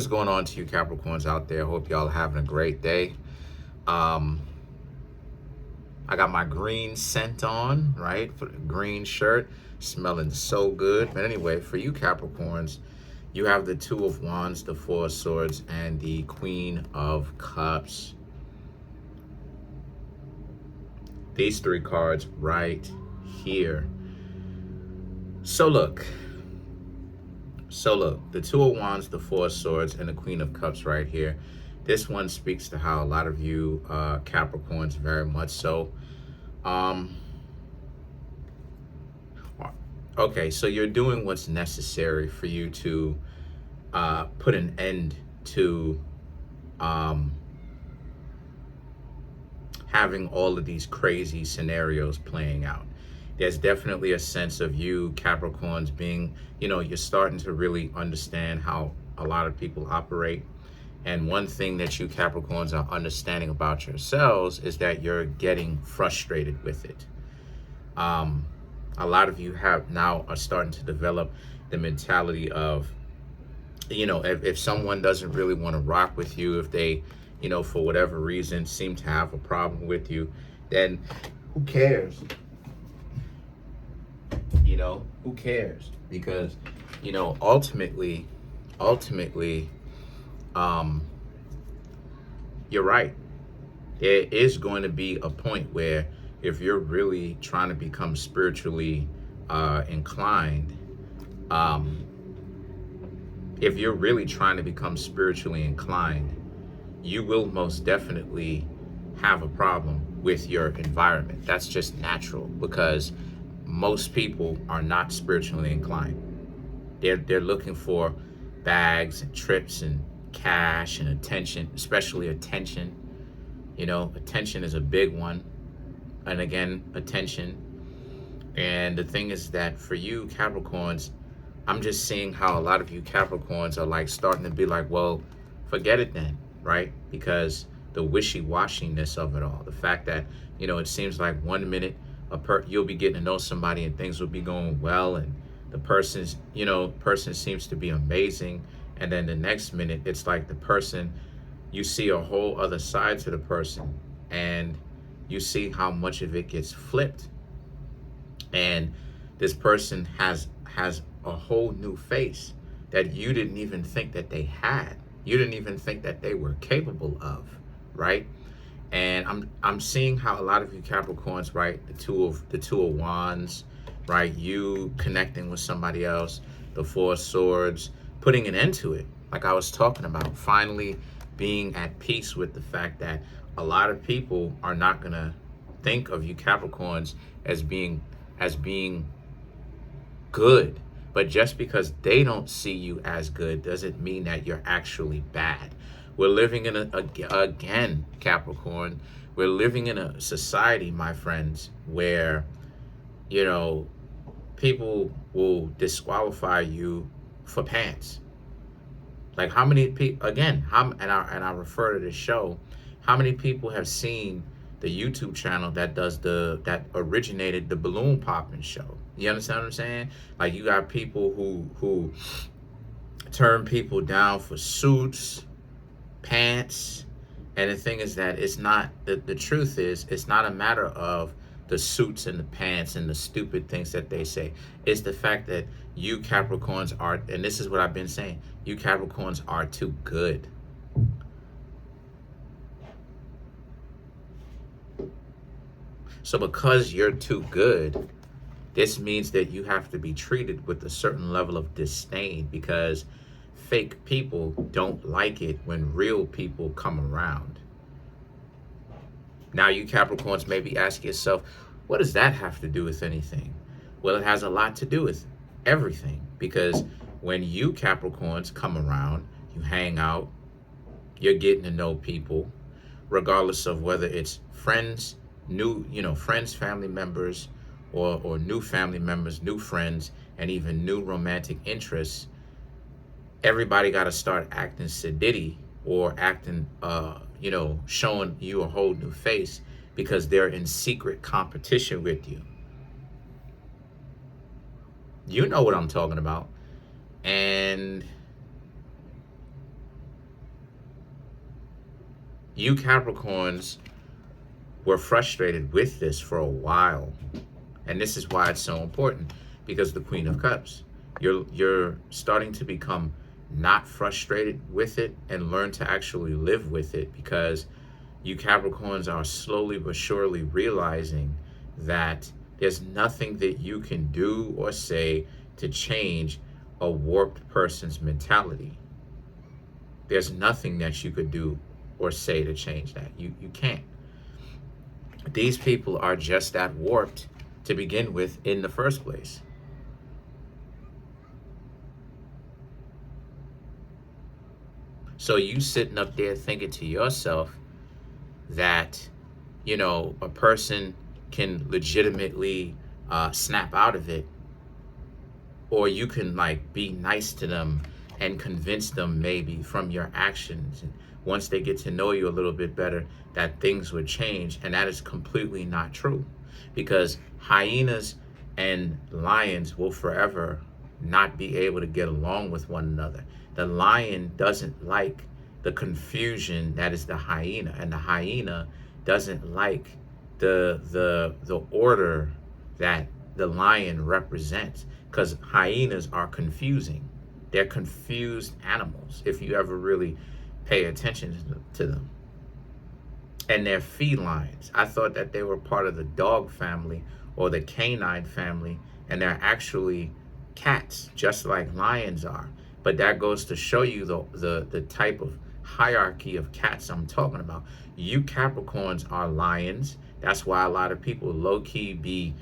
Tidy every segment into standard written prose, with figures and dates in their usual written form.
What's going on to you Capricorns out there? Hope y'all are having a great day. Um, I got my green scent on, right? For the green shirt, smelling so good. But anyway, for you Capricorns, you have the Two of Wands, the Four of Swords, and the Queen of Cups. These three cards right here. So look, the Two of Wands, the Four of Swords, and the Queen of Cups right here. This one speaks to how a lot of you Capricorns, very much so. Okay, so you're doing what's necessary for you to put an end to having all of these crazy scenarios playing out. There's definitely a sense of you Capricorns being, you're starting to really understand how a lot of people operate. And one thing that you Capricorns are understanding about yourselves is that you're getting frustrated with it. A lot of you are starting to develop the mentality of, if someone doesn't really want to rock with you, if they, for whatever reason seem to have a problem with you, then who cares? Who cares? Because, ultimately, you're right. There is going to be a point where if you're really trying to become spiritually inclined, you will most definitely have a problem with your environment. That's just natural because most people are not spiritually inclined. They're looking for bags and trips and cash and attention, especially attention. Attention is a big one. And again, attention. And the thing is that for you Capricorns, I'm just seeing how a lot of you Capricorns are like starting to be like, well, forget it then, right? Because the wishy-washiness of it all, the fact that, it seems like 1 minute you'll be getting to know somebody and things will be going well and the person seems to be amazing, and then the next minute it's like the person, you see a whole other side to the person and you see how much of it gets flipped, and this person has a whole new face that you didn't even think that they had, you didn't even think that they were capable of, right? And I'm seeing how a lot of you Capricorns, right, the two of Wands, right, you connecting with somebody else, the Four of Swords, putting an end to it, like I was talking about, finally being at peace with the fact that a lot of people are not gonna think of you Capricorns as being good. But just because they don't see you as good doesn't mean that you're actually bad. We're living in again, Capricorn, we're living in a society, my friends, where, people will disqualify you for pants. Like how many people, again, and I refer to this show, how many people have seen the YouTube channel that originated the balloon popping show? You understand what I'm saying? Like you got people who turn people down for suits, pants, and the thing is that it's not, the truth is, it's not a matter of the suits and the pants and the stupid things that they say. It's the fact that you Capricorns are, and this is what I've been saying, you Capricorns are too good. So because you're too good, this means that you have to be treated with a certain level of disdain, because fake people don't like it when real people come around. Now you Capricorns may be asking yourself, what does that have to do with anything? Well, it has a lot to do with everything, because when you Capricorns come around, you hang out, you're getting to know people, regardless of whether it's friends, friends, family members, or new family members, new friends, and even new romantic interests. Everybody got to start acting sedity or acting, showing you a whole new face, because they're in secret competition with you. You know what I'm talking about. And You Capricorns were frustrated with this for a while. And this is why it's so important, because the Queen of Cups, you're starting to become not frustrated with it and learn to actually live with it, because you Capricorns are slowly but surely realizing that there's nothing that you can do or say to change a warped person's mentality. There's nothing that you could do or say to change that. You can't. These people are just that warped to begin with in the first place. So you sitting up there thinking to yourself that, you know, a person can legitimately snap out of it, or you can like be nice to them and convince them maybe from your actions, and once they get to know you a little bit better, that things would change. And that is completely not true, because hyenas and lions will forever not be able to get along with one another. The lion doesn't like the confusion that is the hyena, and the hyena doesn't like the order that the lion represents, because hyenas are confusing. They're confused animals, if you ever really pay attention to them. And they're felines. I thought that they were part of the dog family or the canine family, and they're actually cats, just like lions are. But that goes to show you the type of hierarchy of cats I'm talking about. You Capricorns are lions. That's why a lot of people low-key be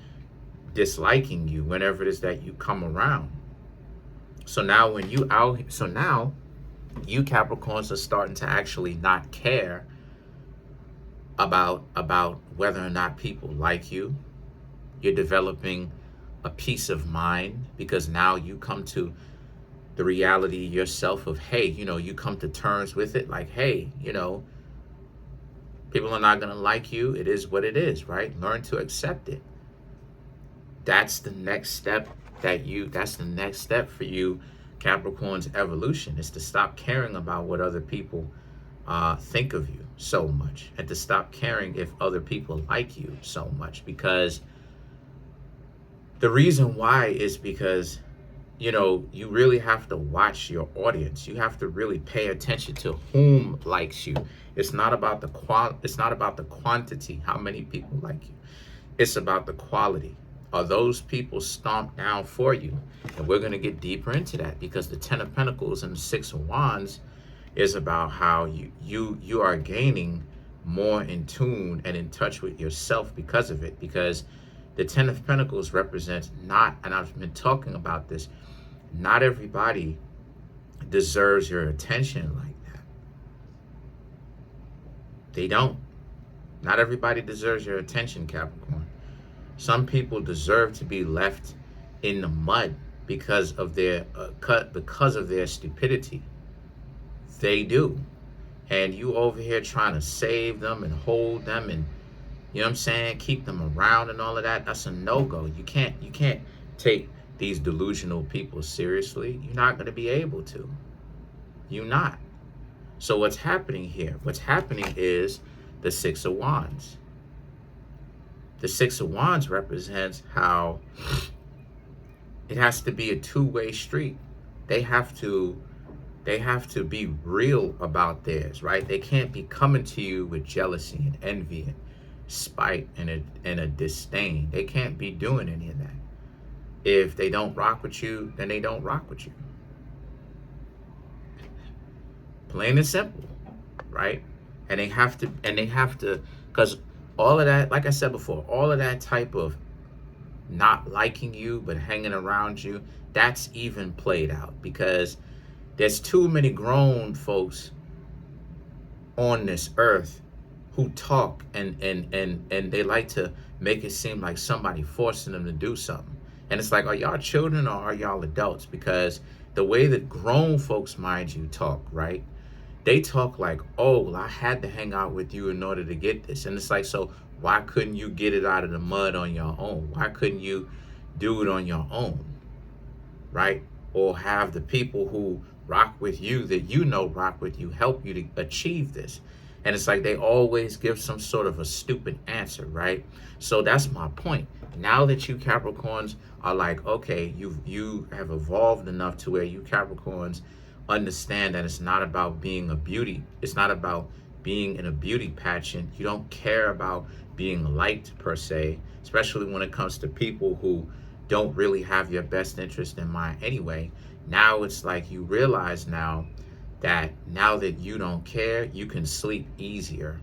disliking you whenever it is that you come around. So now when you out, so now you Capricorns are starting to actually not care about whether or not people like you. You're developing a peace of mind, because now you come to the reality yourself of, hey, you know, you come to terms with it, like, hey, you know, people are not going to like you. It is what it is, right? Learn to accept it. That's the next step that's the next step for you Capricorn's evolution, is to stop caring about what other people think of you so much, and to stop caring if other people like you so much. Because the reason why is because, you know, you really have to watch your audience. You have to really pay attention to whom likes you. It's not about the quantity, how many people like you. It's about the quality. Are those people stomped down for you? And we're going to get deeper into that, because the Ten of Pentacles and the Six of Wands is about how you are gaining more in tune and in touch with yourself because of it. Because the Ten of Pentacles represents not, and I've been talking about this, not everybody deserves your attention like that. They don't. Not everybody deserves your attention, Capricorn. Some people deserve to be left in the mud because of their stupidity. They do. And you over here trying to save them and hold them and, you know what I'm saying, keep them around and all of that. That's a no-go. You can't take these delusional people seriously. You're not going to be able to. You're not. So what's happening here? What's happening is the Six of Wands. The Six of Wands represents how it has to be a two-way street. They have to be real about theirs, right? They can't be coming to you with jealousy and envy and spite and a disdain. They can't be doing any of that. If they don't rock with you, then they don't rock with you. Plain and simple, right? And they have to, because all of that, like I said before, all of that type of not liking you but hanging around you, that's even played out, because there's too many grown folks on this earth who talk and they like to make it seem like somebody forcing them to do something. And it's like, are y'all children or are y'all adults? Because the way that grown folks, mind you, talk, right? They talk like, oh, well, I had to hang out with you in order to get this. And it's like, so why couldn't you get it out of the mud on your own? Why couldn't you do it on your own, right? Or have the people who rock with you, that you know rock with you, help you to achieve this. And it's like they always give some sort of a stupid answer, right? So that's my point. Now that you Capricorns are like, okay, you have evolved enough to where you Capricorns understand that it's not about being a beauty. It's not about being in a beauty pageant. You don't care about being liked per se, especially when it comes to people who don't really have your best interest in mind anyway. Now it's like you realize now that you don't care, you can sleep easier.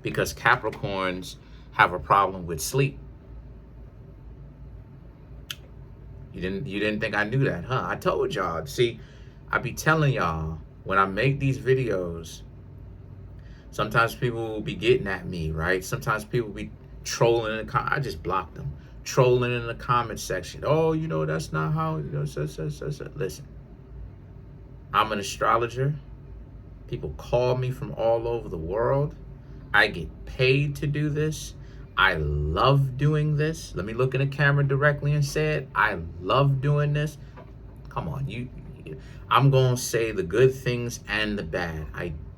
Because Capricorns have a problem with sleep. You didn't think I knew that, huh? I told y'all. See, I be telling y'all when I make these videos, sometimes people will be getting at me, right? Sometimes people be trolling in the I just block them. Trolling in the comment section. Oh, you know, that's not how, you know, so. Listen, I'm an astrologer. People call me from all over the world. I get paid to do this. I love doing this. Let me look in the camera directly and say it. I love doing this. Come on, I'm going to say the good things and the bad.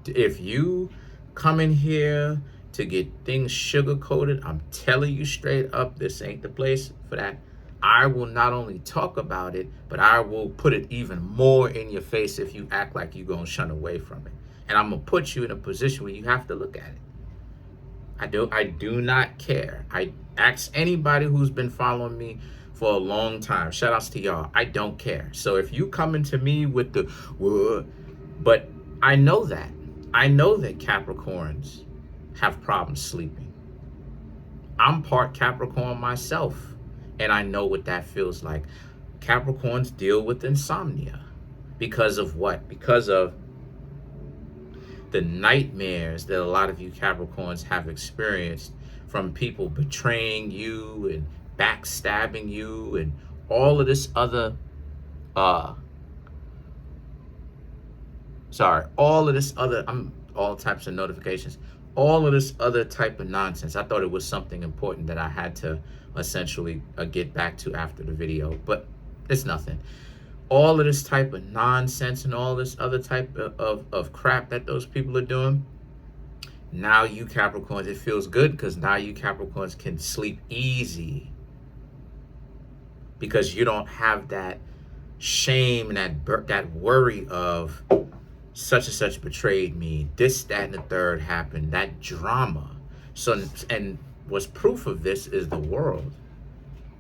If you come in here to get things sugar-coated, I'm telling you straight up, this ain't the place for that. I will not only talk about it, but I will put it even more in your face if you act like you're going to shun away from it. And I'm going to put you in a position where you have to look at it. I do not care. I ask anybody who's been following me for a long time. Shout outs to y'all. I don't care. So if you come into me with the, but I know that. I know that Capricorns have problems sleeping. I'm part Capricorn myself, and I know what that feels like. Capricorns deal with insomnia. Because of what? Because of the nightmares that a lot of you Capricorns have experienced from people betraying you and backstabbing you and all of this other all types of notifications, all of this other type of nonsense. I thought it was something important that I had to essentially get back to after the video, but it's nothing. All of this type of nonsense and all this other type of crap that those people are doing. Now you Capricorns, it feels good because now you Capricorns can sleep easy. Because you don't have that shame and that worry of such and such betrayed me, this, that, and the third happened, that drama. So, and what's proof of this is the world.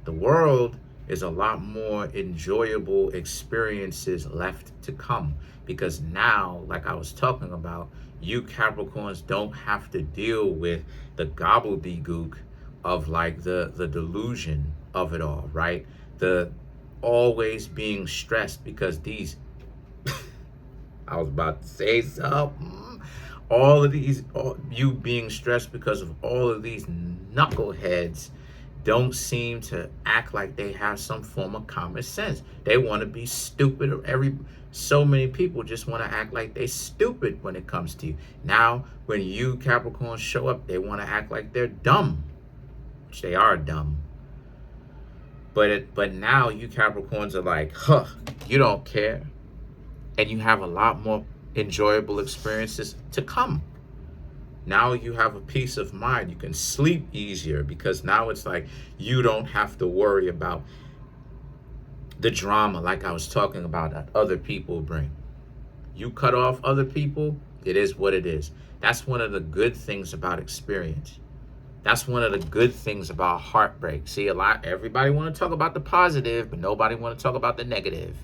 The world is a lot more enjoyable experiences left to come, because now, like I was talking about, you Capricorns don't have to deal with the gobbledygook of like the delusion of it all, right? The always being stressed because these I was about to say something. You being stressed because of all of these knuckleheads don't seem to act like they have some form of common sense. They want to be stupid. So many people just want to act like they stupid when it comes to you. Now, when you Capricorns show up, they want to act like they're dumb, which they are dumb. But now you Capricorns are like, huh, you don't care. And you have a lot more enjoyable experiences to come. Now you have a peace of mind. You can sleep easier because now it's like you don't have to worry about the drama like I was talking about that other people bring. You cut off other people, it is what it is. That's one of the good things about experience. That's one of the good things about heartbreak. See, everybody want to talk about the positive, but nobody want to talk about the negative.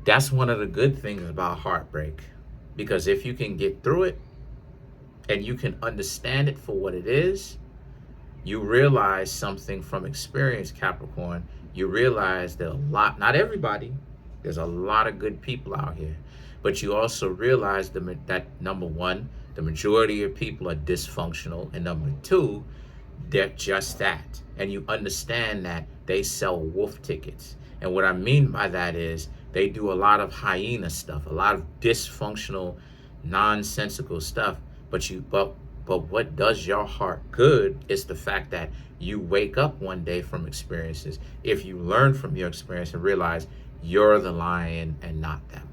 That's one of the good things about heartbreak, because if you can get through it and you can understand it for what it is, you realize something from experience, Capricorn. You realize that not everybody, there's a lot of good people out here, but you also realize that number one, the majority of people are dysfunctional, and number two, they're just that. And you understand that they sell wolf tickets. And what I mean by that is they do a lot of hyena stuff, a lot of dysfunctional, nonsensical stuff. But what does your heart good is the fact that you wake up one day from experiences. If you learn from your experience and realize you're the lion and not them.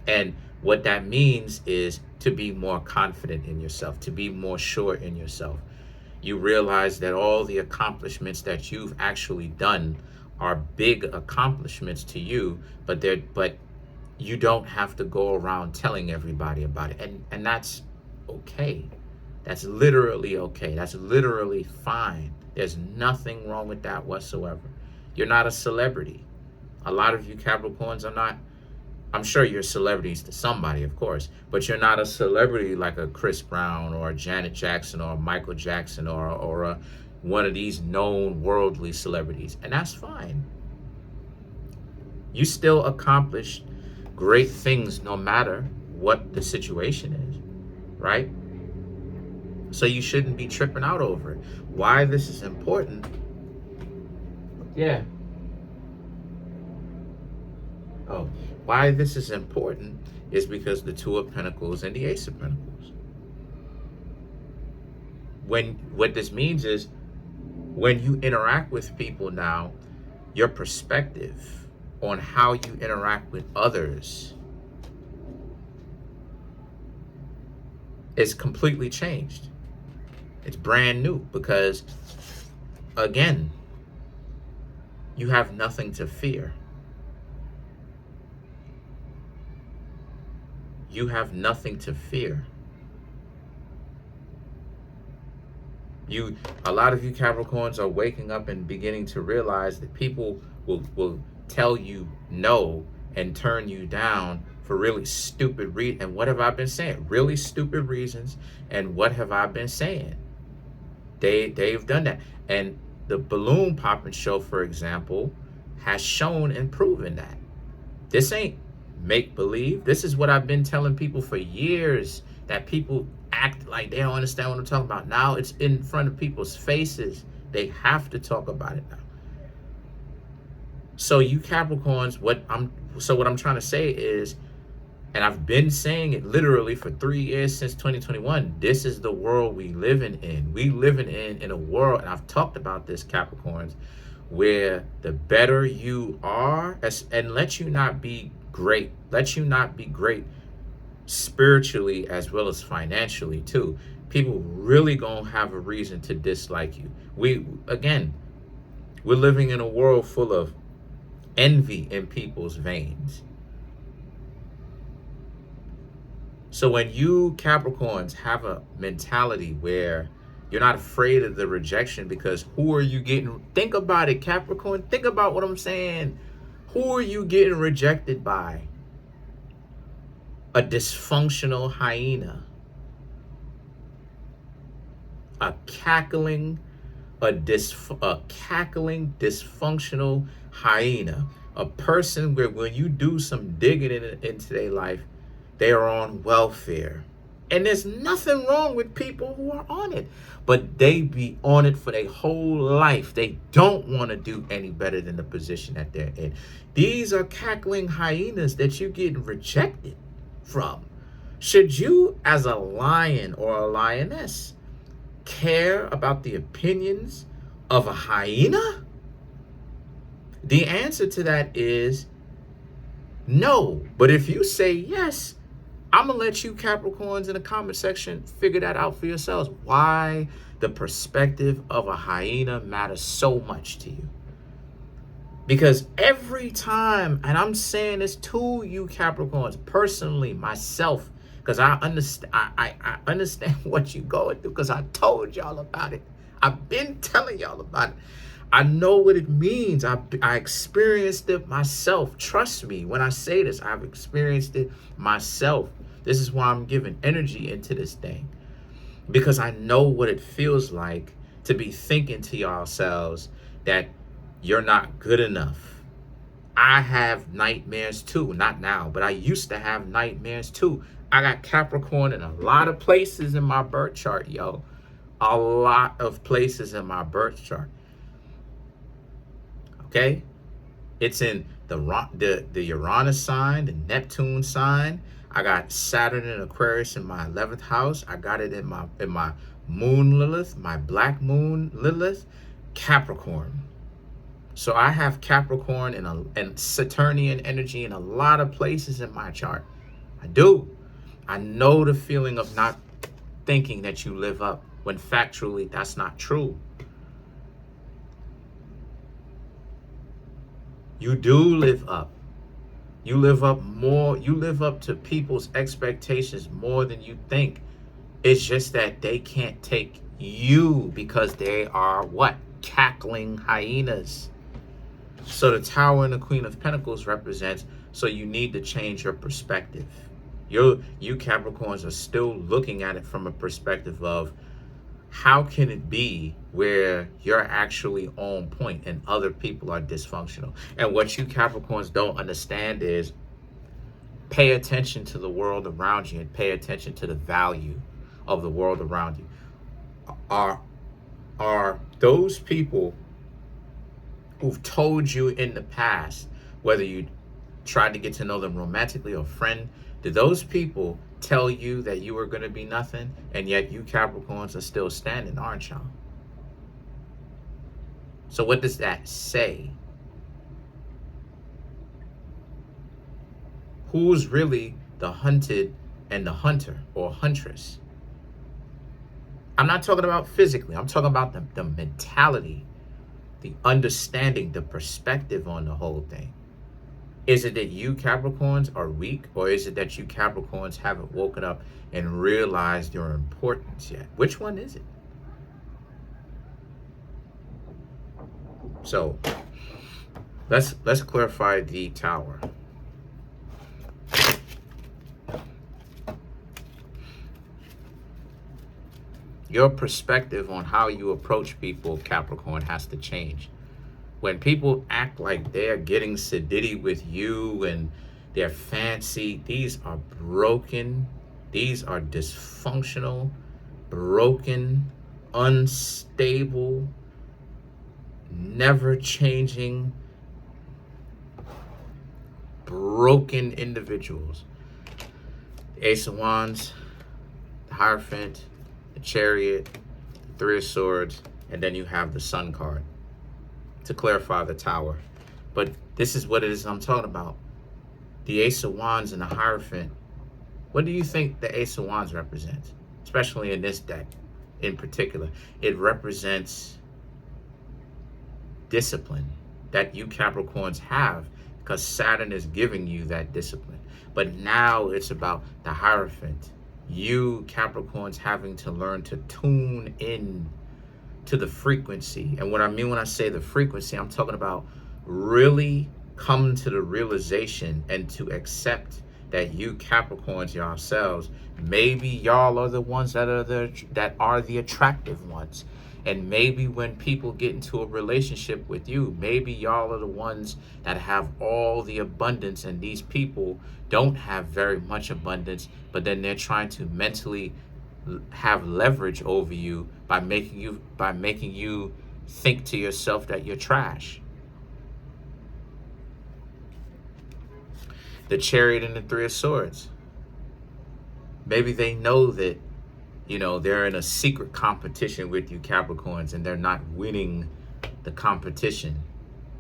And what that means is to be more confident in yourself, to be more sure in yourself. You realize that all the accomplishments that you've actually done are big accomplishments to you, but you don't have to go around telling everybody about it. And that's okay. That's literally okay. That's literally fine. There's nothing wrong with that whatsoever. You're not a celebrity. A lot of you Capricorns are not. I'm sure you're celebrities to somebody, of course, but you're not a celebrity like a Chris Brown or a Janet Jackson or a Michael Jackson or one of these known worldly celebrities. And that's fine. You still accomplish great things no matter what the situation is, right? So you shouldn't be tripping out over it. Why this is important? Yeah. Oh, why this is important is because the Two of Pentacles and the Ace of Pentacles. What this means is when you interact with people now, your perspective on how you interact with others is completely changed. It's brand new because, again, you have nothing to fear. You have nothing to fear. A lot of you Capricorns are waking up and beginning to realize that people will tell you no and turn you down for really stupid reasons. And what have I been saying? Really stupid reasons. And what have I been saying? They've done that. And the balloon popping show, for example, has shown and proven that. This ain't make-believe. This is what I've been telling people for years, that people act like they don't understand what I'm talking about. Now it's in front of people's faces. They have to talk about it now. So you Capricorns, what I'm trying to say is, and I've been saying it literally for 3 years since 2021, this is the world we living in. We living in a world, and I've talked about this, Capricorns, where the better you are, and let you not be great spiritually as well as financially too, people really gonna have a reason to dislike you. We're living in a world full of envy in people's veins. So when you Capricorns have a mentality where you're not afraid of the rejection, because who are you getting? Think about it, Capricorn. Think about what I'm saying. Who are you getting rejected by? A dysfunctional hyena. A cackling dysfunctional hyena. A person where when you do some digging into their life, they are on welfare. And there's nothing wrong with people who are on it, but they be on it for their whole life. They don't want to do any better than the position that they're in. These are cackling hyenas that you're getting rejected from. Should you, as a lion or a lioness, care about the opinions of a hyena? The answer to that is no. But if you say yes, I'm going to let you Capricorns in the comment section figure that out for yourselves. Why the perspective of a hyena matters so much to you. Because every time, and I'm saying this to you Capricorns, personally, myself, because I understand what you're going through, because I told y'all about it. I've been telling y'all about it. I know what it means. I experienced it myself. Trust me when I say this, I've experienced it myself. This is why I'm giving energy into this thing, because I know what it feels like to be thinking to yourselves that you're not good enough. I have nightmares too. Not now, but I used to have nightmares too. I got Capricorn in a lot of places in my birth chart, yo. A lot of places in my birth chart. Okay? It's in the Uranus sign, the Neptune sign. I got Saturn in Aquarius in my 11th house. I got it in my moon Lilith, my black moon Lilith, Capricorn. So I have Capricorn and Saturnian energy in a lot of places in my chart. I do. I know the feeling of not thinking that you live up when factually that's not true. You do live up. You live up more. You live up to people's expectations more than you think. It's just that they can't take you because they are what? Cackling hyenas. So the Tower and the Queen of Pentacles represents, so you need to change your perspective. You Capricorns are still looking at it from a perspective of, how can it be where you're actually on point and other people are dysfunctional? And what you Capricorns don't understand is, pay attention to the world around you and pay attention to the value of the world around you. Are those people who've told you in the past, whether you tried to get to know them romantically or friend, did those people tell you that you were going to be nothing, and yet you Capricorns are still standing, aren't y'all? So what does that say? Who's really the hunted and the hunter or huntress? I'm not talking about physically. I'm talking about the mentality, the understanding, the perspective on the whole thing. Is it that you Capricorns are weak, or is it that you Capricorns haven't woken up and realized your importance yet? Which one is it? So let's clarify the Tower. Your perspective on how you approach people, Capricorn, has to change. When people act like they're getting sedity with you and they're fancy, these are broken, these are dysfunctional, broken, unstable, never changing, broken individuals. The Ace of Wands, the Hierophant, the Chariot, the Three of Swords, and then you have the Sun card to clarify the Tower. But this is what it is I'm talking about. The Ace of Wands and the Hierophant. What do you think the Ace of Wands represents? Especially in this deck in particular. It represents discipline that you Capricorns have, because Saturn is giving you that discipline. But now it's about the Hierophant. You Capricorns having to learn to tune in to the frequency. And what I mean when I say the frequency, I'm talking about really come to the realization and to accept that you Capricorns yourselves, maybe y'all are the ones that are the attractive ones. And maybe when people get into a relationship with you, maybe y'all are the ones that have all the abundance, and these people don't have very much abundance, but then they're trying to mentally have leverage over you by making you think to yourself that you're trash. The Chariot and the Three of Swords. Maybe they know that, they're in a secret competition with you Capricorns, and they're not winning the competition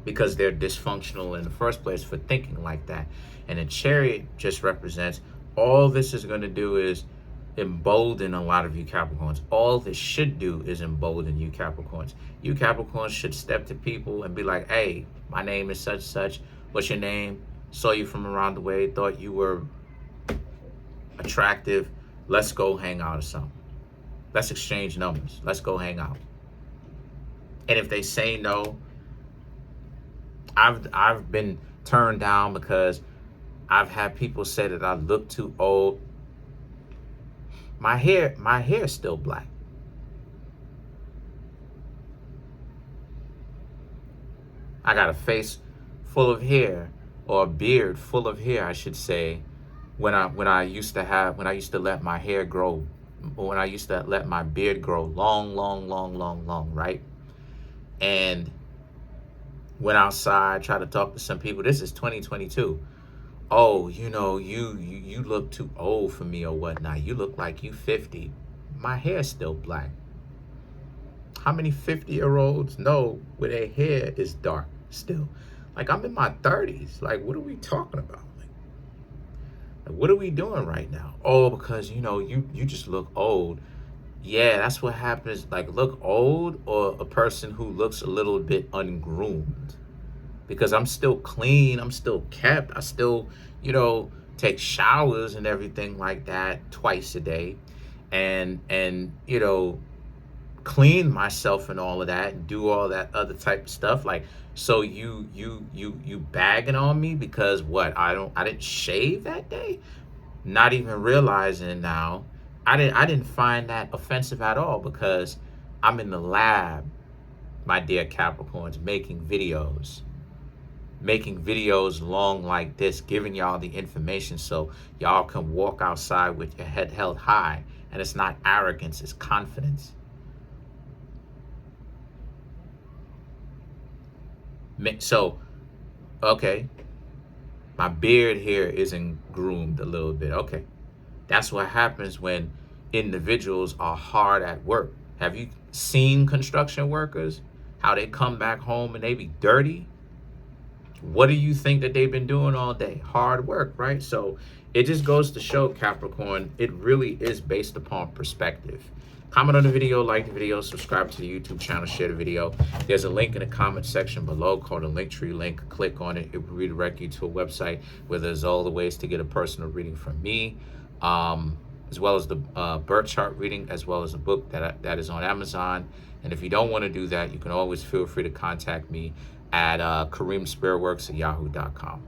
because they're dysfunctional in the first place for thinking like that. And the Chariot just represents, all this is going to do is embolden a lot of you Capricorns. All this should do is embolden you Capricorns. You Capricorns should step to people and be like, hey, my name is such such. What's your name? Saw you from around the way, thought you were attractive. Let's go hang out or something. Let's exchange numbers. Let's go hang out. And if they say no, I've been turned down because I've had people say that I look too old. My hair is still black. I got a face full of hair, or a beard full of hair, I should say, when I used to let my hair grow, when I used to let my beard grow long, right? And went outside, tried to talk to some people. This is 2022. Oh, you look too old for me or whatnot. You look like you 50. My hair's still black. How many 50-year-olds know where their hair is dark still? Like, I'm in my 30s. Like, what are we talking about? Like, what are we doing right now? Oh, because you just look old. Yeah, that's what happens. Like, look old, or a person who looks a little bit ungroomed. Because I'm still clean, I'm still kept, I still, take showers and everything like that twice a day, and clean myself and all of that, and do all that other type of stuff. Like, so you bagging on me because what? I didn't shave that day, not even realizing now. I didn't find that offensive at all, because I'm in the lab, my dear Capricorns, making videos long like this, giving y'all the information so y'all can walk outside with your head held high. And it's not arrogance, it's confidence. So, okay, my beard here isn't groomed a little bit. Okay, that's what happens when individuals are hard at work. Have you seen construction workers? How they come back home and they be dirty? What do you think that they've been doing all day? Hard work, right? So it just goes to show, Capricorn, it really is based upon perspective. Comment on the video, like the video, subscribe to the YouTube channel, share the video. There's a link in the comment section below called a Linktree link. Click on it. It will redirect you to a website where there's all the ways to get a personal reading from me, as well as the birth chart reading, as well as a book that is on Amazon. And if you don't want to do that, you can always feel free to contact me at Kareemspiritworks@yahoo.com.